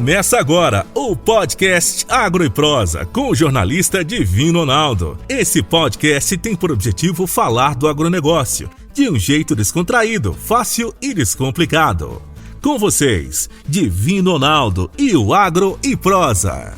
Começa agora o podcast Agro e Prosa com o jornalista Divino Ronaldo. Esse podcast tem por objetivo falar do agronegócio de um jeito descontraído, fácil e descomplicado. Com vocês, Divino Ronaldo e o Agro e Prosa.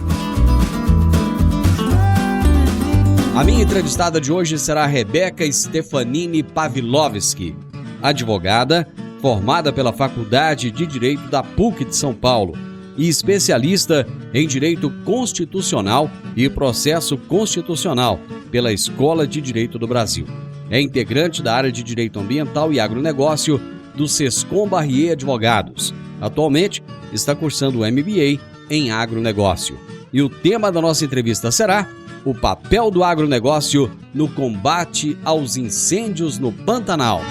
A minha entrevistada de hoje será Rebeca Stefanini Pavlovski, advogada, formada pela Faculdade de Direito da PUC de São Paulo e especialista em Direito Constitucional e Processo Constitucional pela Escola de Direito do Brasil. É integrante da área de Direito Ambiental e Agronegócio do Sescom Barrier Advogados. Atualmente está cursando o MBA em Agronegócio. E o tema da nossa entrevista será o papel do agronegócio no combate aos incêndios no Pantanal.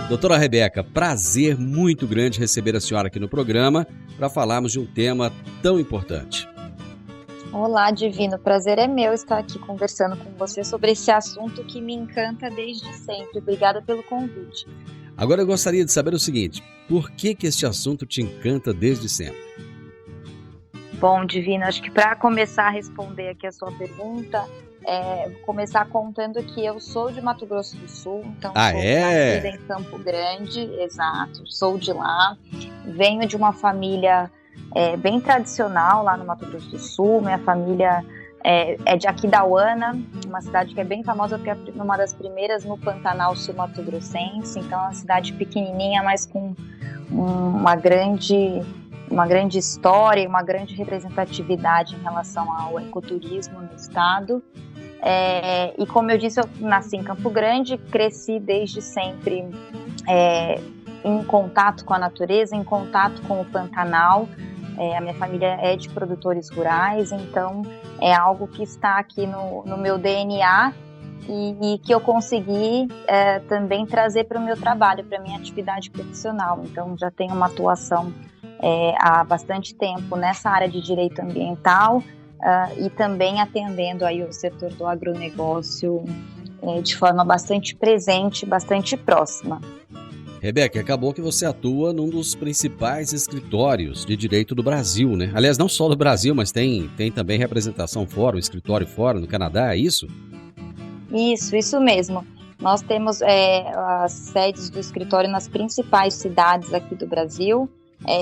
Doutora Rebeca, prazer muito grande receber a senhora aqui no programa para falarmos de um tema tão importante. Olá, Divino. Prazer é meu estar aqui conversando com você sobre esse assunto que me encanta desde sempre. Obrigada pelo convite. Agora eu gostaria de saber o seguinte, por que este assunto te encanta desde sempre? Bom, Divino, acho que para começar a responder aqui a sua pergunta, vou começar contando que eu sou de Mato Grosso do Sul, então sou nascida em Campo Grande, exato, sou de lá, venho de uma família bem tradicional lá no Mato Grosso do Sul. Minha família é de Aquidauana, uma cidade que é bem famosa porque é uma das primeiras no Pantanal sul-mato-grossense, então é uma cidade pequenininha, mas com uma grande história e uma grande representatividade em relação ao ecoturismo no estado. E como eu disse, eu nasci em Campo Grande, cresci desde sempre em contato com a natureza, em contato com o Pantanal. A minha família é de produtores rurais, então é algo que está aqui no meu DNA e que eu consegui também trazer para o meu trabalho, para a minha atividade profissional. Então já tenho uma atuação há bastante tempo nessa área de direito ambiental e também atendendo aí o setor do agronegócio de forma bastante presente, bastante próxima. Rebeca, acabou que você atua num dos principais escritórios de direito do Brasil, né? Aliás, não só do Brasil, mas tem também representação fora, um escritório fora, no Canadá, é isso? Isso mesmo. Nós temos as sedes do escritório nas principais cidades aqui do Brasil.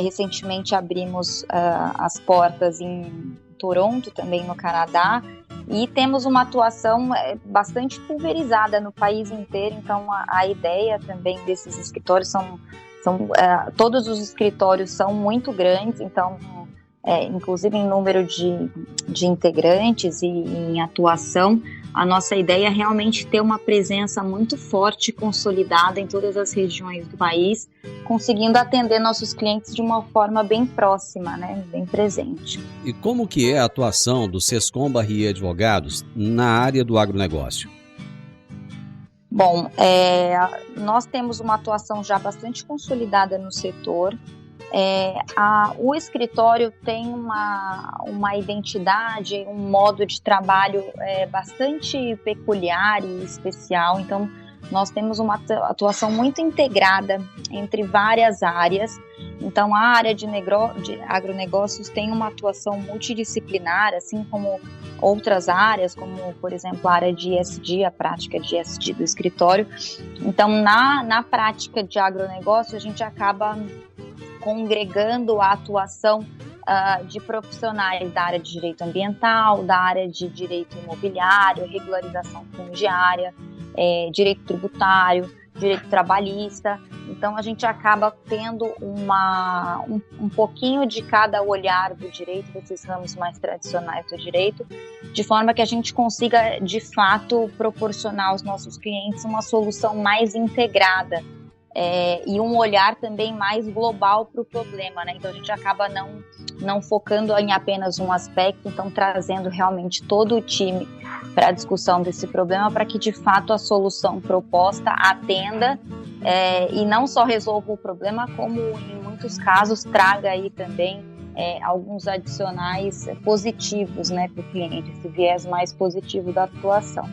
Recentemente abrimos as portas em Toronto, também no Canadá, e temos uma atuação bastante pulverizada no país inteiro. Então a ideia também desses escritórios todos os escritórios são muito grandes, então inclusive em número de integrantes e em atuação, a nossa ideia é realmente ter uma presença muito forte e consolidada em todas as regiões do país, conseguindo atender nossos clientes de uma forma bem próxima, né, bem presente. E como que é a atuação do Sescom Barrier Advogados na área do agronegócio? Bom, nós temos uma atuação já bastante consolidada no setor. O escritório tem uma identidade, um modo de trabalho bastante peculiar e especial. Então, nós temos uma atuação muito integrada entre várias áreas. Então, a área de agronegócios tem uma atuação multidisciplinar, assim como outras áreas, como, por exemplo, a área de ESG, a prática de ESG do escritório. Então, na prática de agronegócio, a gente acaba congregando a atuação de profissionais da área de direito ambiental, da área de direito imobiliário, regularização fundiária, direito tributário, direito trabalhista. Então a gente acaba tendo um pouquinho de cada olhar do direito, desses ramos mais tradicionais do direito, de forma que a gente consiga de fato proporcionar aos nossos clientes uma solução mais integrada. E um olhar também mais global para o problema, né? Então a gente acaba não focando em apenas um aspecto, então trazendo realmente todo o time para a discussão desse problema, para que de fato a solução proposta atenda e não só resolva o problema, como em muitos casos traga aí também alguns adicionais positivos, né, para o cliente, esse viés mais positivo da atuação.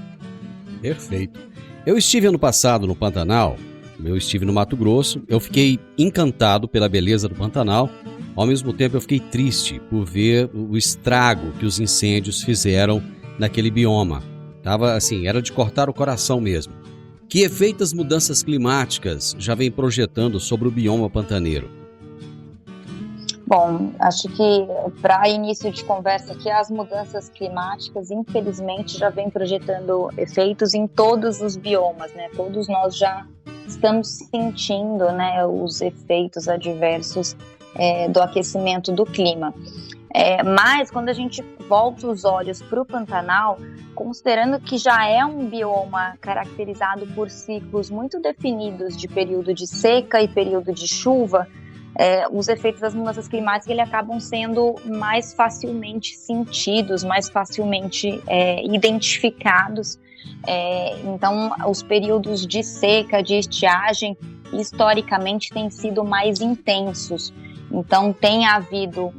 Perfeito. Eu estive ano passado no Pantanal, eu estive no Mato Grosso, eu fiquei encantado pela beleza do Pantanal, ao mesmo tempo eu fiquei triste por ver o estrago que os incêndios fizeram naquele bioma. Tava assim, era de cortar o coração mesmo. Que efeitos as mudanças climáticas já vem projetando sobre o bioma pantaneiro? Bom, acho que para início de conversa aqui, as mudanças climáticas, infelizmente, já vem projetando efeitos em todos os biomas, né? Todos nós já estamos sentindo, né, os efeitos adversos do aquecimento do clima. Mas quando a gente volta os olhos para o Pantanal, considerando que já é um bioma caracterizado por ciclos muito definidos de período de seca e período de chuva, os efeitos das mudanças climáticas acabam sendo mais facilmente sentidos, mais facilmente identificados. Então, os períodos de seca, de estiagem, historicamente têm sido mais intensos. Então, tem havido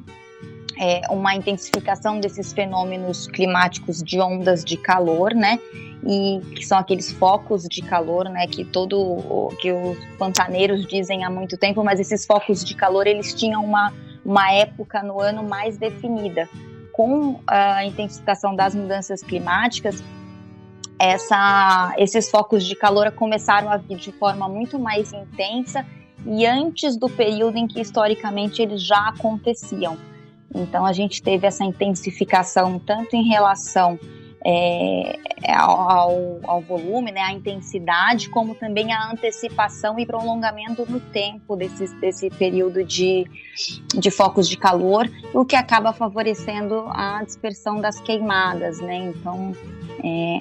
uma intensificação desses fenômenos climáticos de ondas de calor, né? E que são aqueles focos de calor, né? Que os pantaneiros dizem há muito tempo, mas esses focos de calor, eles tinham uma época no ano mais definida. Com a intensificação das mudanças climáticas, esses focos de calor começaram a vir de forma muito mais intensa e antes do período em que historicamente eles já aconteciam. Então, a gente teve essa intensificação tanto em relação ao volume, né, à intensidade, como também a antecipação e prolongamento no tempo desse período de focos de calor, o que acaba favorecendo a dispersão das queimadas, né? Então,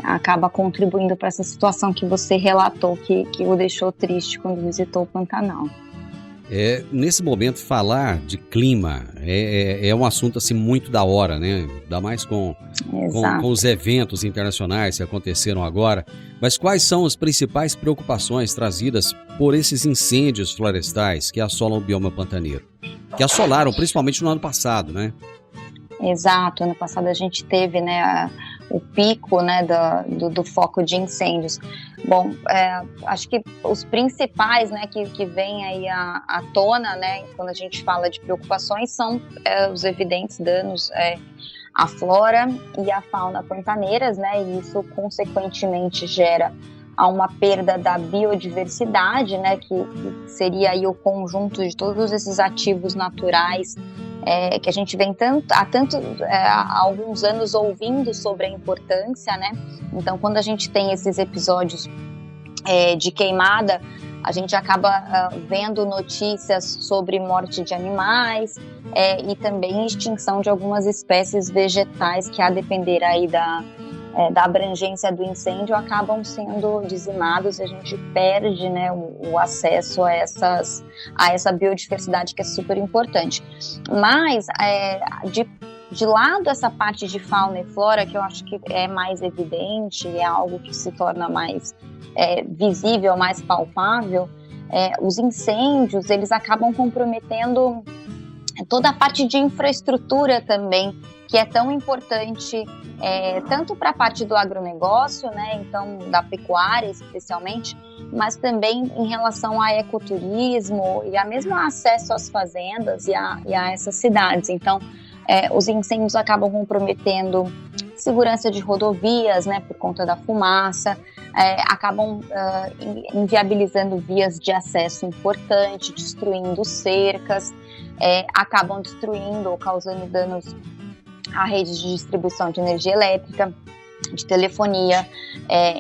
acaba contribuindo para essa situação que você relatou, que o deixou triste quando visitou o Pantanal. Nesse momento, falar de clima é um assunto assim, muito da hora, né? Ainda mais com os eventos internacionais que aconteceram agora. Mas quais são as principais preocupações trazidas por esses incêndios florestais que assolam o bioma pantaneiro? Que assolaram principalmente no ano passado, né? Exato, ano passado a gente teve, né, o pico, né, do foco de incêndios. Bom, acho que os principais, né, que vêm aí à tona, né, quando a gente fala de preocupações, são os evidentes danos à flora e à fauna pantaneiras, né, e isso consequentemente gera uma perda da biodiversidade, né, que seria aí o conjunto de todos esses ativos naturais que a gente vem há alguns anos ouvindo sobre a importância, né? Então, quando a gente tem esses episódios de queimada, a gente acaba vendo notícias sobre morte de animais e também extinção de algumas espécies vegetais que, a depender aí da abrangência do incêndio, acabam sendo dizimados e a gente perde, né, o acesso a essa biodiversidade que é super importante. Mas, de lado essa parte de fauna e flora, que eu acho que é mais evidente, é algo que se torna mais visível, mais palpável, os incêndios, eles acabam comprometendo toda a parte de infraestrutura também, que é tão importante tanto para a parte do agronegócio, né, então da pecuária especialmente, mas também em relação ao ecoturismo e a mesmo acesso às fazendas e a essas cidades. Então, os incêndios acabam comprometendo segurança de rodovias, né, por conta da fumaça, acabam inviabilizando vias de acesso importantes, destruindo cercas, acabam destruindo ou causando danos à rede de distribuição de energia elétrica, de telefonia,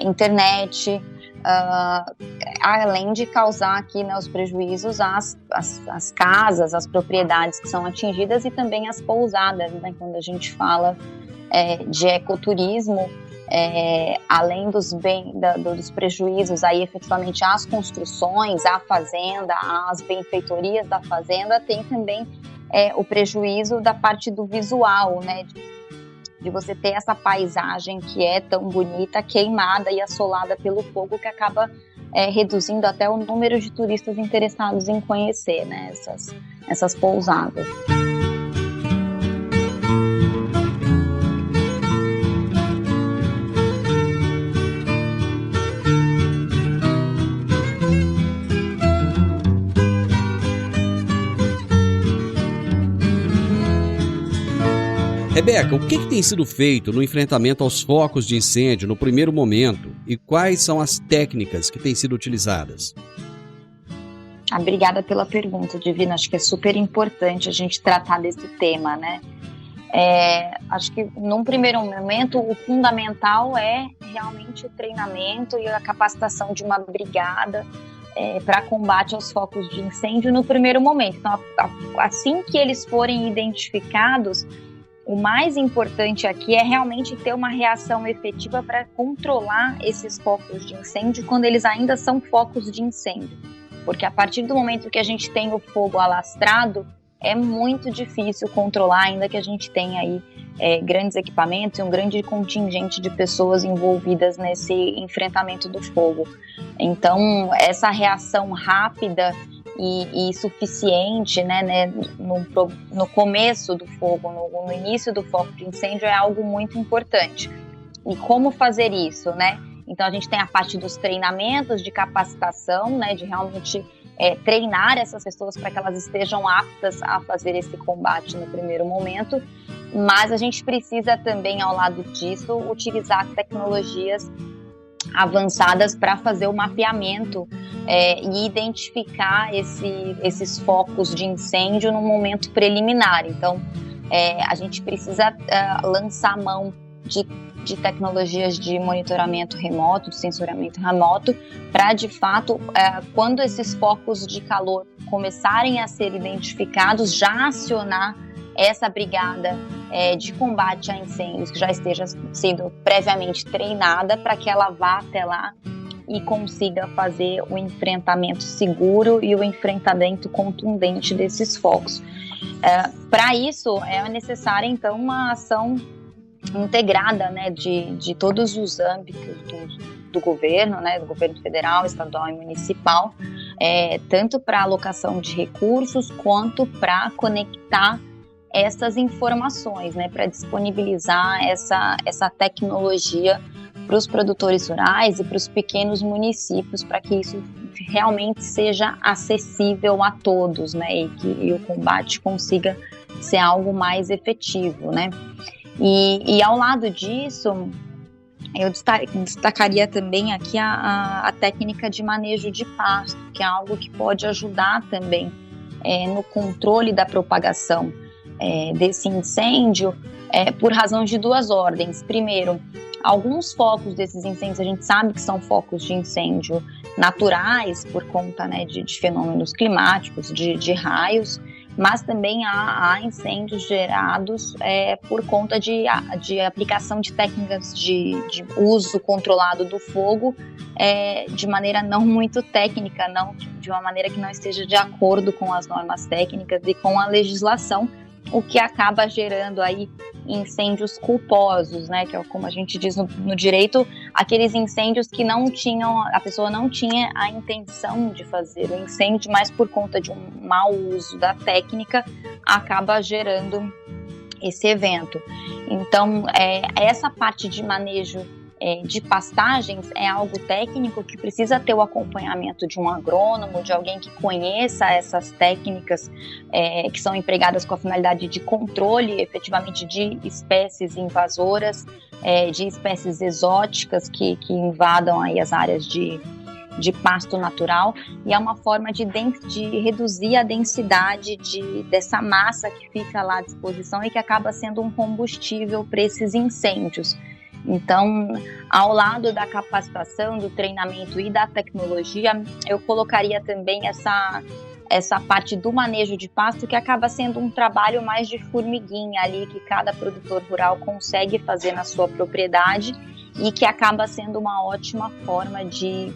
internet, além de causar aqui, né, os prejuízos às casas, às propriedades que são atingidas e também às pousadas, né, quando a gente fala de ecoturismo, além dos prejuízos aí efetivamente às construções, à fazenda, às benfeitorias da fazenda, tem também o prejuízo da parte do visual, né, de você ter essa paisagem que é tão bonita, queimada e assolada pelo fogo, que acaba reduzindo até o número de turistas interessados em conhecer, né, essas pousadas. Rebeca, o que tem sido feito no enfrentamento aos focos de incêndio no primeiro momento e quais são as técnicas que têm sido utilizadas? Obrigada pela pergunta, Divina. Acho que é super importante a gente tratar desse tema, né? Acho que num primeiro momento o fundamental é realmente o treinamento e a capacitação de uma brigada para combate aos focos de incêndio no primeiro momento. Então, assim que eles forem identificados, o mais importante aqui é realmente ter uma reação efetiva para controlar esses focos de incêndio quando eles ainda são focos de incêndio. Porque a partir do momento que a gente tem o fogo alastrado, é muito difícil controlar, ainda que a gente tenha aí grandes equipamentos e um grande contingente de pessoas envolvidas nesse enfrentamento do fogo. Então, essa reação rápida e suficiente, né, no começo do fogo, no início do foco de incêndio, é algo muito importante. E como fazer isso, né? Então, a gente tem a parte dos treinamentos de capacitação, né, de realmente treinar essas pessoas para que elas estejam aptas a fazer esse combate no primeiro momento, mas a gente precisa também, ao lado disso, utilizar tecnologias avançadas para fazer o mapeamento e identificar esses focos de incêndio no momento preliminar. Então, a gente precisa lançar mão de tecnologias de monitoramento remoto, de sensoriamento remoto, para, de fato, quando esses focos de calor começarem a ser identificados, já acionar essa brigada de combate a incêndios que já esteja sendo previamente treinada para que ela vá até lá e consiga fazer o enfrentamento seguro e o enfrentamento contundente desses focos. Para isso, é necessária, então, uma ação integrada, né, de todos os âmbitos do governo, né, do governo federal, estadual e municipal, tanto para alocação de recursos quanto para conectar essas informações, né, para disponibilizar essa tecnologia para os produtores rurais e para os pequenos municípios, para que isso realmente seja acessível a todos, né, e o combate consiga ser algo mais efetivo, né. E ao lado disso, eu destacaria também aqui a técnica de manejo de pasto, que é algo que pode ajudar também no controle da propagação desse incêndio, por razão de duas ordens. Primeiro, alguns focos desses incêndios a gente sabe que são focos de incêndio naturais por conta, né, de fenômenos climáticos, de raios, mas também há incêndios gerados por conta de aplicação de técnicas de uso controlado do fogo de maneira não muito técnica, não, de uma maneira que não esteja de acordo com as normas técnicas e com a legislação, o que acaba gerando aí incêndios culposos, né, que é como a gente diz no direito, aqueles incêndios que a pessoa não tinha a intenção de fazer o incêndio, mas por conta de um mau uso da técnica, acaba gerando esse evento. Então, essa parte de manejo de pastagens é algo técnico que precisa ter o acompanhamento de um agrônomo, de alguém que conheça essas técnicas que são empregadas com a finalidade de controle efetivamente de espécies invasoras, de espécies exóticas que invadam aí as áreas de pasto natural, e é uma forma de reduzir a densidade dessa massa que fica lá à disposição e que acaba sendo um combustível para esses incêndios. Então, ao lado da capacitação, do treinamento e da tecnologia, eu colocaria também essa parte do manejo de pasto, que acaba sendo um trabalho mais de formiguinha ali, que cada produtor rural consegue fazer na sua propriedade e que acaba sendo uma ótima forma de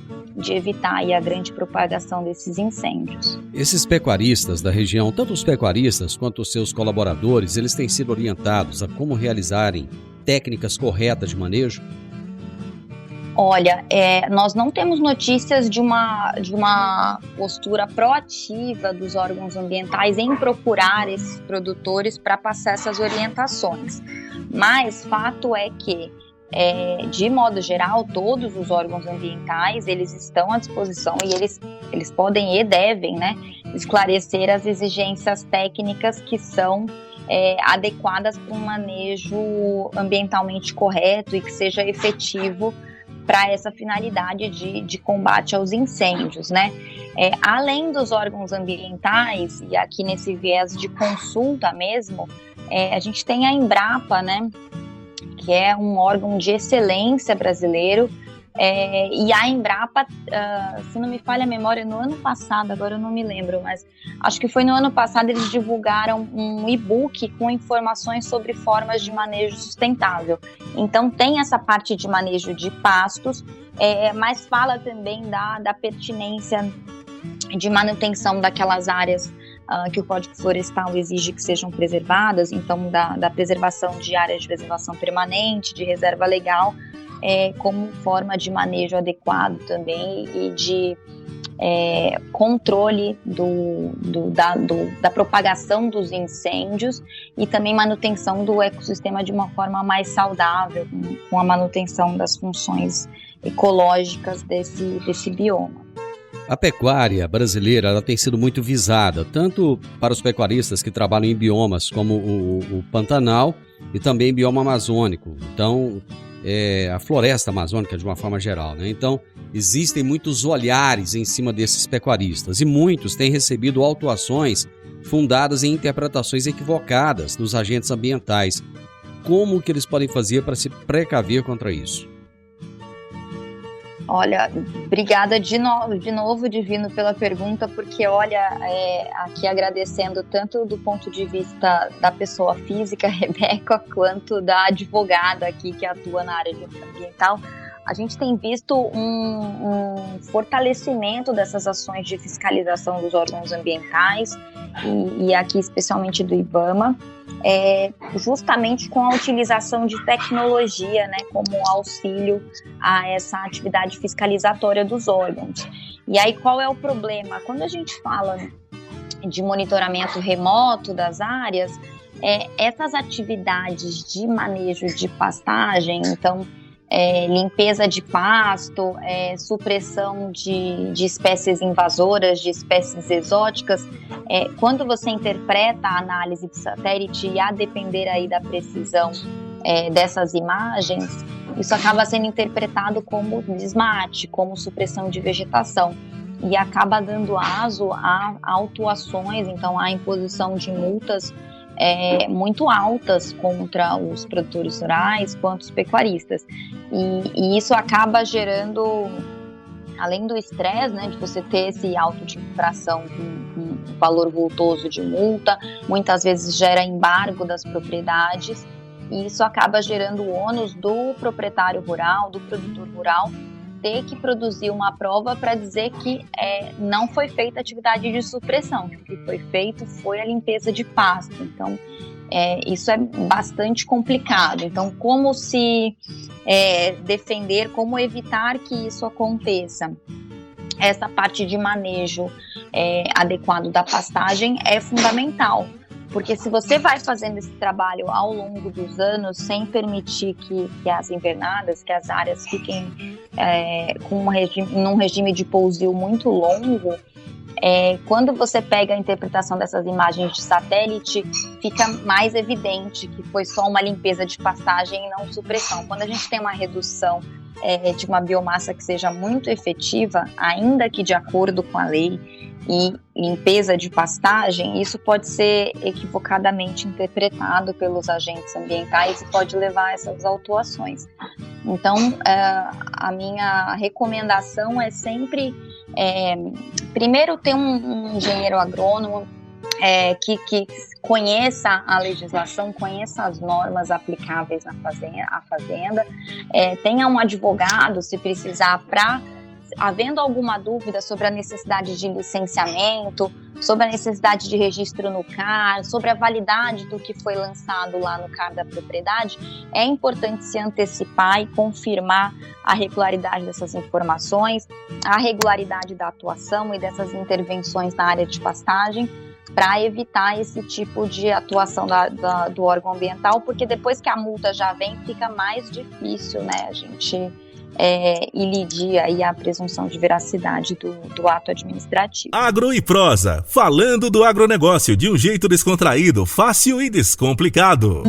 evitar aí a grande propagação desses incêndios. Esses pecuaristas da região, tanto os pecuaristas quanto os seus colaboradores, eles têm sido orientados a como realizarem técnicas corretas de manejo? Olha, nós não temos notícias de uma postura proativa dos órgãos ambientais em procurar esses produtores para passar essas orientações. Mas fato é que, de modo geral, todos os órgãos ambientais, eles estão à disposição e eles podem e devem, né, esclarecer as exigências técnicas que são adequadas para um manejo ambientalmente correto e que seja efetivo para essa finalidade de combate aos incêndios, né? Além dos órgãos ambientais, e aqui nesse viés de consulta mesmo, a gente tem a Embrapa, né? Que é um órgão de excelência brasileiro, e a Embrapa, se não me falha a memória, no ano passado, agora eu não me lembro, mas acho que foi no ano passado, eles divulgaram um e-book com informações sobre formas de manejo sustentável. Então tem essa parte de manejo de pastos, mas fala também da pertinência de manutenção daquelas áreas que o Código Florestal exige que sejam preservadas, então da preservação de áreas de preservação permanente, de reserva legal, como forma de manejo adequado também e de controle da propagação dos incêndios e também manutenção do ecossistema de uma forma mais saudável, com a manutenção das funções ecológicas desse bioma. A pecuária brasileira ela tem sido muito visada, tanto para os pecuaristas que trabalham em biomas como o Pantanal e também bioma amazônico. Então, a floresta amazônica de uma forma geral, né? Então, existem muitos olhares em cima desses pecuaristas e muitos têm recebido autuações fundadas em interpretações equivocadas dos agentes ambientais. Como que eles podem fazer para se precaver contra isso? Olha, obrigada de novo, Divino, pela pergunta, porque, olha, aqui agradecendo tanto do ponto de vista da pessoa física, Rebeca, quanto da advogada aqui que atua na área ambiental, a gente tem visto um fortalecimento dessas ações de fiscalização dos órgãos ambientais e aqui especialmente do IBAMA, justamente com a utilização de tecnologia, né, como auxílio a essa atividade fiscalizatória dos órgãos. E aí qual é o problema? Quando a gente fala de monitoramento remoto das áreas, essas atividades de manejo de pastagem, então limpeza de pasto, supressão de espécies invasoras, de espécies exóticas, quando você interpreta a análise de satélite e a depender aí da precisão dessas imagens, isso acaba sendo interpretado como desmate, como supressão de vegetação e acaba dando aso a autuações, então a imposição de multas muito altas contra os produtores rurais quanto os pecuaristas. E isso acaba gerando, além do estresse, né, de você ter esse auto de infração com valor vultoso de multa, muitas vezes gera embargo das propriedades, e isso acaba gerando o ônus do proprietário rural, do produtor rural, ter que produzir uma prova para dizer que não foi feita atividade de supressão, que o que foi feito foi a limpeza de pasto. Então, isso é bastante complicado. Então, como se defender, como evitar que isso aconteça? Essa parte de manejo adequado da pastagem é fundamental. Porque se você vai fazendo esse trabalho ao longo dos anos, sem permitir que as invernadas, que as áreas fiquem num regime de pousio muito longo, quando você pega a interpretação dessas imagens de satélite, fica mais evidente que foi só uma limpeza de pastagem e não supressão. Quando a gente tem uma redução de uma biomassa que seja muito efetiva, ainda que de acordo com a lei, e limpeza de pastagem, isso pode ser equivocadamente interpretado pelos agentes ambientais e pode levar a essas autuações. Então, a minha recomendação é sempre, primeiro, ter um engenheiro agrônomo que conheça a legislação, conheça as normas aplicáveis à fazenda, tenha um advogado, se precisar, havendo alguma dúvida sobre a necessidade de licenciamento, sobre a necessidade de registro no CAR, sobre a validade do que foi lançado lá no CAR da propriedade, é importante se antecipar e confirmar a regularidade dessas informações, a regularidade da atuação e dessas intervenções na área de pastagem, para evitar esse tipo de atuação do órgão ambiental, porque depois que a multa já vem, fica mais difícil, né, a gente e lide aí a presunção de veracidade do ato administrativo. Agro e Prosa, falando do agronegócio de um jeito descontraído, fácil e descomplicado.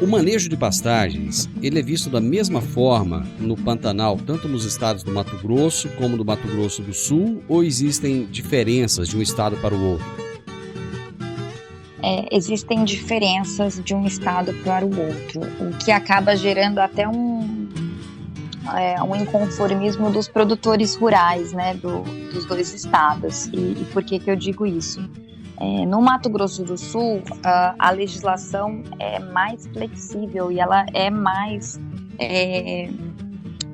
O manejo de pastagens, ele é visto da mesma forma no Pantanal, tanto nos estados do Mato Grosso como do Mato Grosso do Sul, ou existem diferenças de um estado para o outro? Existem diferenças de um estado para o outro, o que acaba gerando até um inconformismo dos produtores rurais, né, dos dois estados. E por que eu digo isso? No Mato Grosso do Sul, a legislação é mais flexível e ela é mais...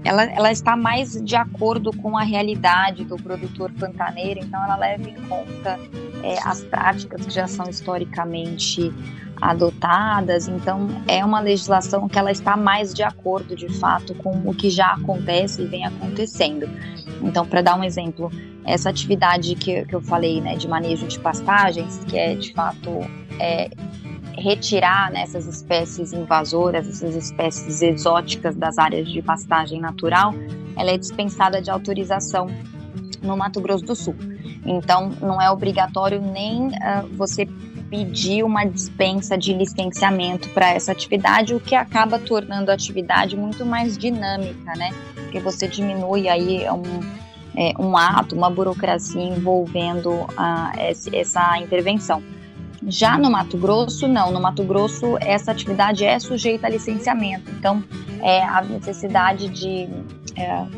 Ela está mais de acordo com a realidade do produtor pantaneiro, então ela leva em conta as práticas que já são historicamente adotadas, então é uma legislação que ela está mais de acordo, de fato, com o que já acontece e vem acontecendo. Então, para dar um exemplo, essa atividade que eu falei, né, de manejo de pastagens, que é, de fato, retirar, né, essas espécies invasoras, essas espécies exóticas das áreas de pastagem natural, ela é dispensada de autorização no Mato Grosso do Sul. Então, não é obrigatório nem você pedir uma dispensa de licenciamento para essa atividade, o que acaba tornando a atividade muito mais dinâmica, né? Porque você diminui aí um ato, uma burocracia envolvendo essa intervenção. Já no Mato Grosso, não. No Mato Grosso, essa atividade é sujeita a licenciamento. Então, a necessidade de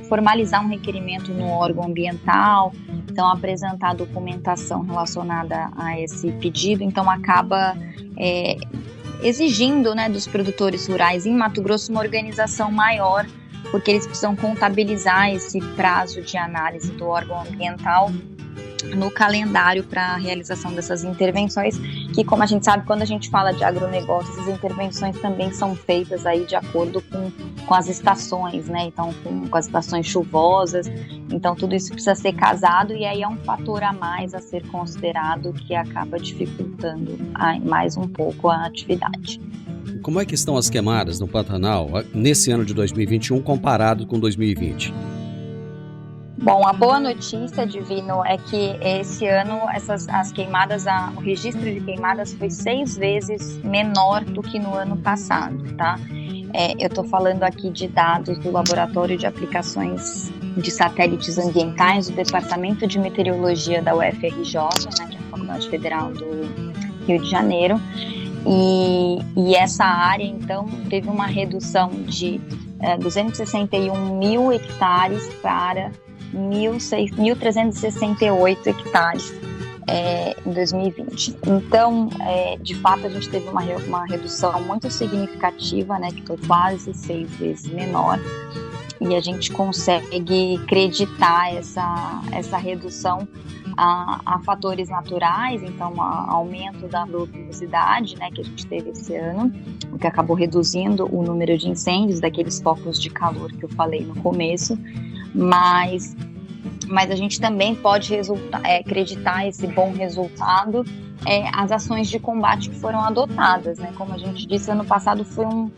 formalizar um requerimento no órgão ambiental, então apresentar a documentação relacionada a esse pedido, então acaba exigindo, né, dos produtores rurais em Mato Grosso uma organização maior, porque eles precisam contabilizar esse prazo de análise do órgão ambiental no calendário para a realização dessas intervenções, que, como a gente sabe, quando a gente fala de agronegócio, essas intervenções também são feitas aí de acordo com as estações, né? Então, com as estações chuvosas, então tudo isso precisa ser casado e aí é um fator a mais a ser considerado que acaba dificultando mais um pouco a atividade. Como é que estão as queimadas no Pantanal nesse ano de 2021 comparado com 2020? Bom, a boa notícia, Divino, é que esse ano as queimadas, o registro de queimadas foi 6 vezes menor do que no ano passado, tá? Eu estou falando aqui de dados do Laboratório de Aplicações de Satélites Ambientais do Departamento de Meteorologia da UFRJ, né, que é a Faculdade Federal do Rio de Janeiro, e essa área, então, teve uma redução de 261 mil hectares para 1.368 hectares em 2020. Então, de fato, a gente teve uma redução muito significativa, né, que foi quase 6 vezes menor, e a gente consegue acreditar essa redução a fatores naturais, então aumento da pluviosidade, né, que a gente teve esse ano, o que acabou reduzindo o número de incêndios, daqueles focos de calor que eu falei no começo, mas a gente também pode acreditar esse bom resultado as ações de combate que foram adotadas, né? Como a gente disse, ano passado foi um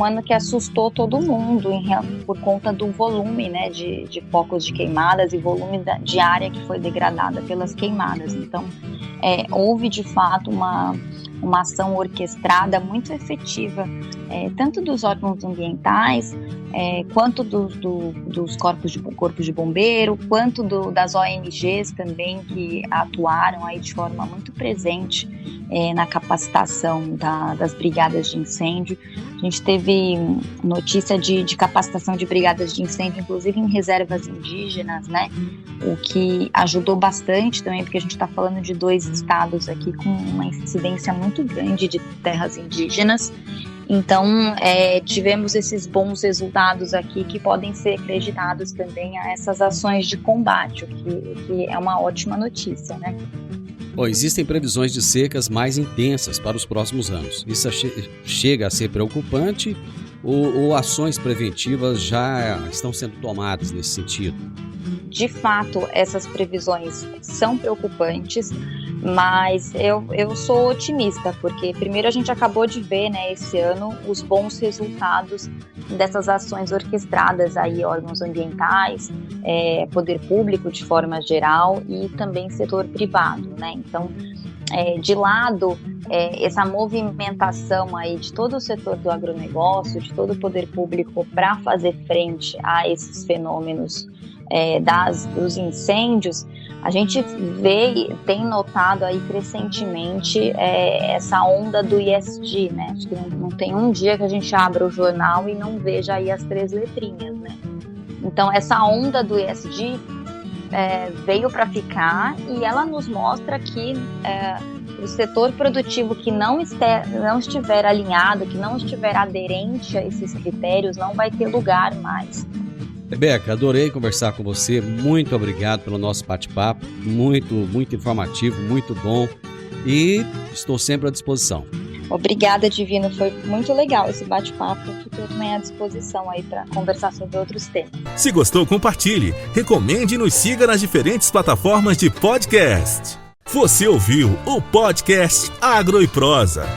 ano que assustou todo mundo por conta do volume, né, de focos de queimadas e volume de área que foi degradada pelas queimadas. Então, houve de fato uma ação orquestrada muito efetiva, tanto dos órgãos ambientais, quanto dos corpos de bombeiro, quanto das ONGs também, que atuaram aí de forma muito presente na capacitação das brigadas de incêndio. A gente teve notícia de capacitação de brigadas de incêndio, inclusive em reservas indígenas, né? O que ajudou bastante também, porque a gente está falando de 2 estados aqui com uma incidência muito grande de terras indígenas. Então, tivemos esses bons resultados aqui que podem ser acreditados também a essas ações de combate, o que é uma ótima notícia, né? Bom, existem previsões de secas mais intensas para os próximos anos. Isso chega a ser preocupante ou ações preventivas já estão sendo tomadas nesse sentido? De fato, essas previsões são preocupantes, mas eu sou otimista, porque primeiro a gente acabou de ver, né, esse ano, os bons resultados dessas ações orquestradas aí, órgãos ambientais, poder público de forma geral e também setor privado, né? Então, de lado, essa movimentação aí de todo o setor do agronegócio, de todo o poder público para fazer frente a esses fenômenos dos incêndios, a gente tem notado aí crescentemente essa onda do ESG, né? Acho que não tem um dia que a gente abra o jornal e não veja aí as 3 letrinhas, né? Então, essa onda do ESG veio para ficar e ela nos mostra que o setor produtivo que não estiver alinhado, que não estiver aderente a esses critérios, não vai ter lugar mais. Rebeca, adorei conversar com você, muito obrigado pelo nosso bate-papo, muito, muito informativo, muito bom e estou sempre à disposição. Obrigada, Divino, foi muito legal esse bate-papo, fico também à disposição aí para conversar sobre outros temas. Se gostou, compartilhe, recomende e nos siga nas diferentes plataformas de podcast. Você ouviu o podcast Agro e Prosa.